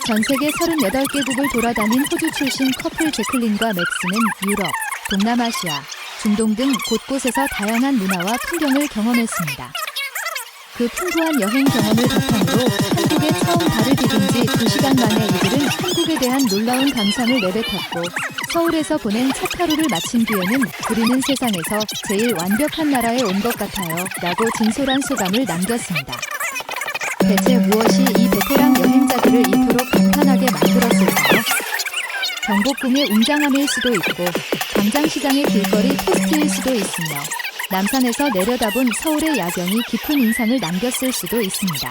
전 세계 38개국을 돌아다닌 호주 출신 커플 제클린과 맥스는 유럽, 동남아시아, 중동 등 곳곳에서 다양한 문화와 풍경을 경험했습니다. 그 풍부한 여행 경험을 바탕으로 한국에 처음 발을 디딘 지 2시간 만에 이들은 한국에 대한 놀라운 감상을 내뱉었고, 서울에서 보낸 첫 하루를 마친 뒤에는 우리는 세상에서 제일 완벽한 나라에 온 것 같아요 라고 진솔한 소감을 남겼습니다. 대체 무엇이 이 베테랑 여행자들을 이토록 감탄하게 만들었을까요? 경복궁의 웅장함일 수도 있고, 광장시장의 길거리 토스트일 수도 있으며, 남산에서 내려다본 서울의 야경이 깊은 인상을 남겼을 수도 있습니다.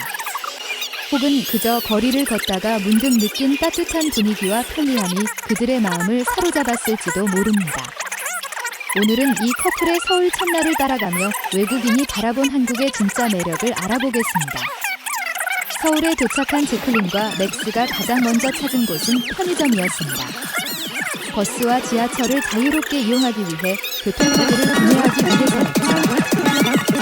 혹은 그저 거리를 걷다가 문득 느낀 따뜻한 분위기와 편리함이 그들의 마음을 사로잡았을지도 모릅니다. 오늘은 이 커플의 서울 첫날을 따라가며 외국인이 바라본 한국의 진짜 매력을 알아보겠습니다. 서울에 도착한 제클린과 맥스가 가장 먼저 찾은 곳은 편의점이었습니다. 버스와 지하철을 자유롭게 이용하기 위해 교통카드를 구매하기 위해서였죠.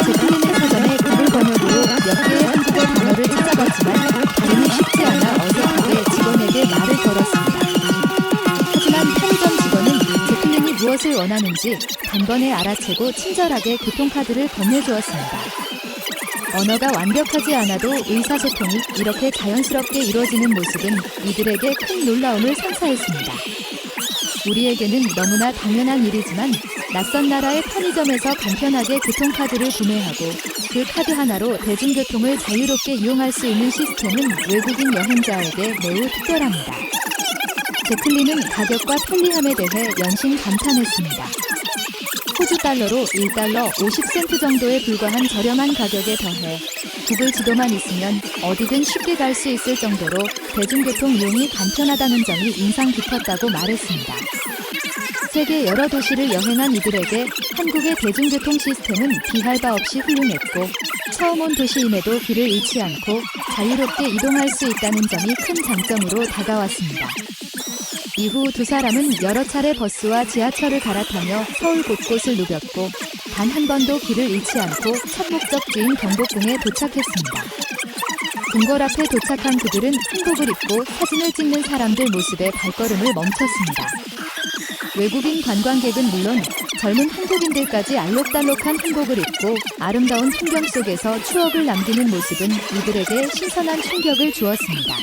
제클린의 사전에 구글 번역으로 몇 개의 한국어 단어를 찾아봤지만 발음이 쉽지 않아 어색하게 직원에게 말을 걸었습니다. 하지만 편의점 직원은 제클린이 무엇을 원하는지 단번에 알아채고 친절하게 교통카드를 건네주었습니다. 언어가 완벽하지 않아도 의사소통이 이렇게 자연스럽게 이루어지는 모습은 이들에게 큰 놀라움을 선사했습니다. 우리에게는 너무나 당연한 일이지만 낯선 나라의 편의점에서 간편하게 교통카드를 구매하고 그 카드 하나로 대중교통을 자유롭게 이용할 수 있는 시스템은 외국인 여행자에게 매우 특별합니다. 제클린은 가격과 편리함에 대해 연신 감탄했습니다. 호주 달러로 1달러 50센트 정도에 불과한 저렴한 가격에 더해 구글 지도만 있으면 어디든 쉽게 갈 수 있을 정도로 대중교통 이용이 간편하다는 점이 인상 깊었다고 말했습니다. 세계 여러 도시를 여행한 이들에게 한국의 대중교통 시스템은 비할 바 없이 훌륭했고, 처음 온 도시임에도 길을 잃지 않고 자유롭게 이동할 수 있다는 점이 큰 장점으로 다가왔습니다. 이후 두 사람은 여러 차례 버스와 지하철을 갈아타며 서울 곳곳을 누볐고, 단 한 번도 길을 잃지 않고 첫 목적지인 경복궁에 도착했습니다. 궁궐 앞에 도착한 그들은 한복을 입고 사진을 찍는 사람들 모습에 발걸음을 멈췄습니다. 외국인 관광객은 물론 젊은 한국인들까지 알록달록한 한복을 입고 아름다운 풍경 속에서 추억을 남기는 모습은 이들에게 신선한 충격을 주었습니다.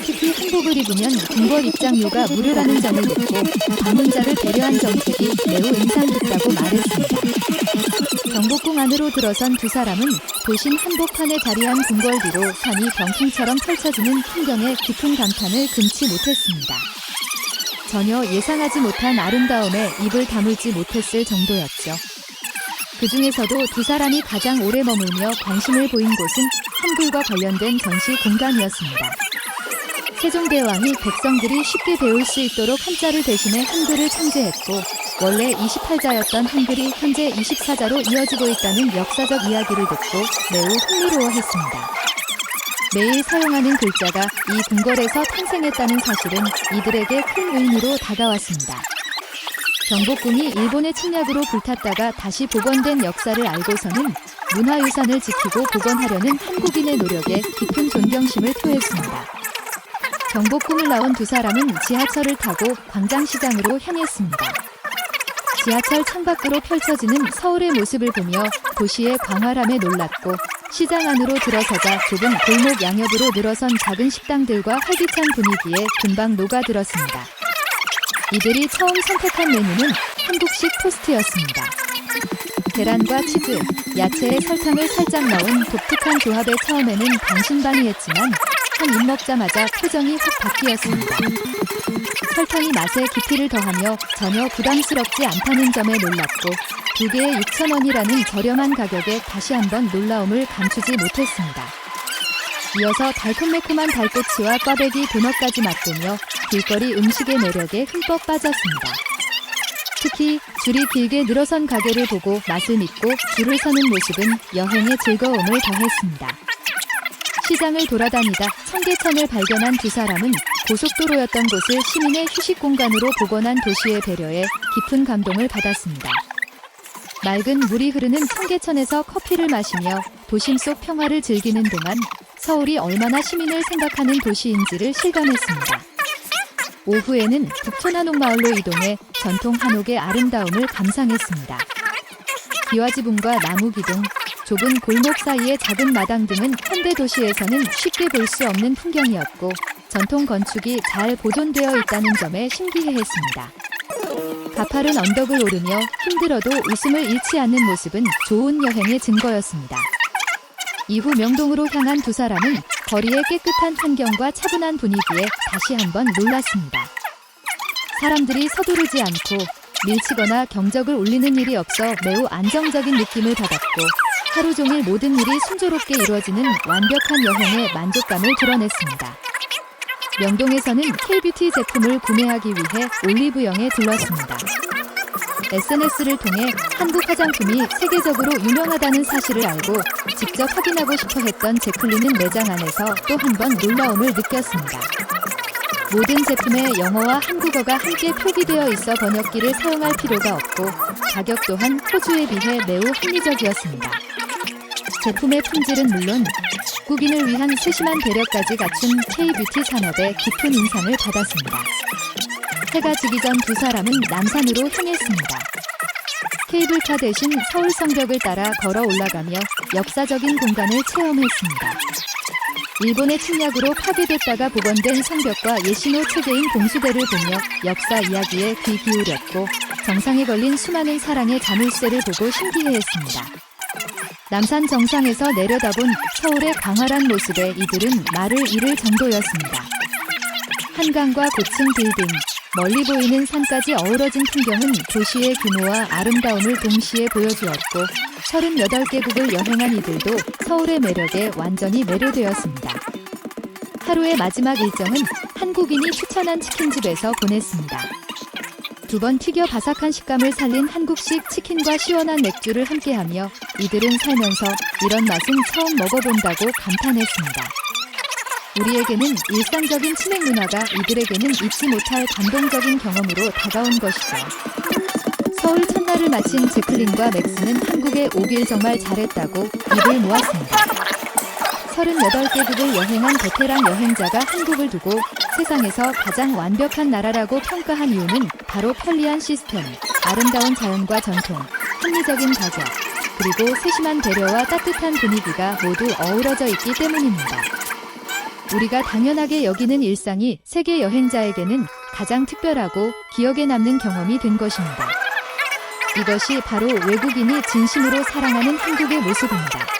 특히 한복을 입으면 궁궐 입장료가 무료라는 점을 듣고 방문자를 배려한 정책이 매우 인상 깊다고 말했습니다. 경복궁 안으로 들어선 두 사람은 도심 한복판에 자리한 궁궐 뒤로 산이 병풍처럼 펼쳐지는 풍경에 깊은 감탄을 금치 못했습니다. 전혀 예상하지 못한 아름다움에 입을 다물지 못했을 정도였죠. 그 중에서도 두 사람이 가장 오래 머물며 관심을 보인 곳은 한글과 관련된 전시 공간이었습니다. 세종대왕이 백성들이 쉽게 배울 수 있도록 한자를 대신해 한글을 창제했고, 원래 28자였던 한글이 현재 24자로 이어지고 있다는 역사적 이야기를 듣고 매우 흥미로워했습니다. 매일 사용하는 글자가 이 궁궐에서 탄생했다는 사실은 이들에게 큰 의미로 다가왔습니다. 경복궁이 일본의 침략으로 불탔다가 다시 복원된 역사를 알고서는 문화유산을 지키고 복원하려는 한국인의 노력에 깊은 존경심을 표했습니다. 경복궁을 나온 두 사람은 지하철을 타고 광장시장으로 향했습니다. 지하철 창밖으로 펼쳐지는 서울의 모습을 보며 도시의 광활함에 놀랐고, 시장 안으로 들어서자 좁은 골목 양옆으로 늘어선 작은 식당들과 활기찬 분위기에 금방 녹아들었습니다. 이들이 처음 선택한 메뉴는 한국식 토스트였습니다. 계란과 치즈, 야채에 설탕을 살짝 넣은 독특한 조합에 처음에는 반신반의했지만 한 입 먹자마자 표정이 확 바뀌었습니다. 설탕이 맛에 깊이를 더하며 전혀 부담스럽지 않다는 점에 놀랐고, 2개에 6,000원이라는 저렴한 가격에 다시 한번 놀라움을 감추지 못했습니다. 이어서 달콤매콤한 달꼬치와 꽈배기 도넛까지 맛보며 길거리 음식의 매력에 흠뻑 빠졌습니다. 특히 줄이 길게 늘어선 가게를 보고 맛을 믿고 줄을 서는 모습은 여행의 즐거움을 더했습니다. 시장을 돌아다니다 청계천을 발견한 두 사람은 고속도로였던 곳을 시민의 휴식 공간으로 복원한 도시의 배려에 깊은 감동을 받았습니다. 맑은 물이 흐르는 청계천에서 커피를 마시며 도심 속 평화를 즐기는 동안 서울이 얼마나 시민을 생각하는 도시인지를 실감했습니다. 오후에는 북촌 한옥마을로 이동해 전통 한옥의 아름다움을 감상했습니다. 기와지붕과 나무 기둥, 좁은 골목 사이의 작은 마당 등은 현대 도시에서는 쉽게 볼 수 없는 풍경이었고 전통 건축이 잘 보존되어 있다는 점에 신기해했습니다. 가파른 언덕을 오르며 힘들어도 웃음을 잃지 않는 모습은 좋은 여행의 증거였습니다. 이후 명동으로 향한 두 사람은 거리의 깨끗한 환경과 차분한 분위기에 다시 한번 놀랐습니다. 사람들이 서두르지 않고 밀치거나 경적을 울리는 일이 없어 매우 안정적인 느낌을 받았고 하루 종일 모든 일이 순조롭게 이루어지는 완벽한 여행의 만족감을 드러냈습니다. 명동에서는 K-뷰티 제품을 구매하기 위해 올리브영에 들렀습니다. SNS를 통해 한국 화장품이 세계적으로 유명하다는 사실을 알고 직접 확인하고 싶어 했던 제클린은 매장 안에서 또 한 번 놀라움을 느꼈습니다. 모든 제품에 영어와 한국어가 함께 표기되어 있어 번역기를 사용할 필요가 없고 가격 또한 호주에 비해 매우 합리적이었습니다. 제품의 품질은 물론 국인을 위한 세심한 배려까지 갖춘 K-뷰티 산업에 깊은 인상을 받았습니다. 해가 지기 전 두 사람은 남산으로 향했습니다. 케이블카 대신 서울 성벽을 따라 걸어 올라가며 역사적인 공간을 체험했습니다. 일본의 침략으로 파괴됐다가 복원된 성벽과 예시노 체계인 봉수대를 보며 역사 이야기에 귀 기울였고 정상에 걸린 수많은 사랑의 자물쇠를 보고 신기해했습니다. 남산 정상에서 내려다본 서울의 광활한 모습에 이들은 말을 잃을 정도였습니다. 한강과 고층 빌딩, 멀리 보이는 산까지 어우러진 풍경은 도시의 규모와 아름다움을 동시에 보여주었고 38개국을 여행한 이들도 서울의 매력에 완전히 매료되었습니다. 하루의 마지막 일정은 한국인이 추천한 치킨집에서 보냈습니다. 두 번 튀겨 바삭한 식감을 살린 한국식 치킨과 시원한 맥주를 함께하며 이들은 살면서 이런 맛은 처음 먹어본다고 감탄했습니다. 우리에게는 일상적인 치맥 문화가 이들에게는 잊지 못할 감동적인 경험으로 다가온 것이죠. 서울 첫날을 마친 제클린과 맥스는 한국에 오길 정말 잘했다고 입을 모았습니다. 38개국을 여행한 베테랑 여행자가 한국을 두고 세상에서 가장 완벽한 나라라고 평가한 이유는 바로 편리한 시스템, 아름다운 자연과 전통, 합리적인 가격, 그리고 세심한 배려와 따뜻한 분위기가 모두 어우러져 있기 때문입니다. 우리가 당연하게 여기는 일상이 세계 여행자에게는 가장 특별하고 기억에 남는 경험이 된 것입니다. 이것이 바로 외국인이 진심으로 사랑하는 한국의 모습입니다.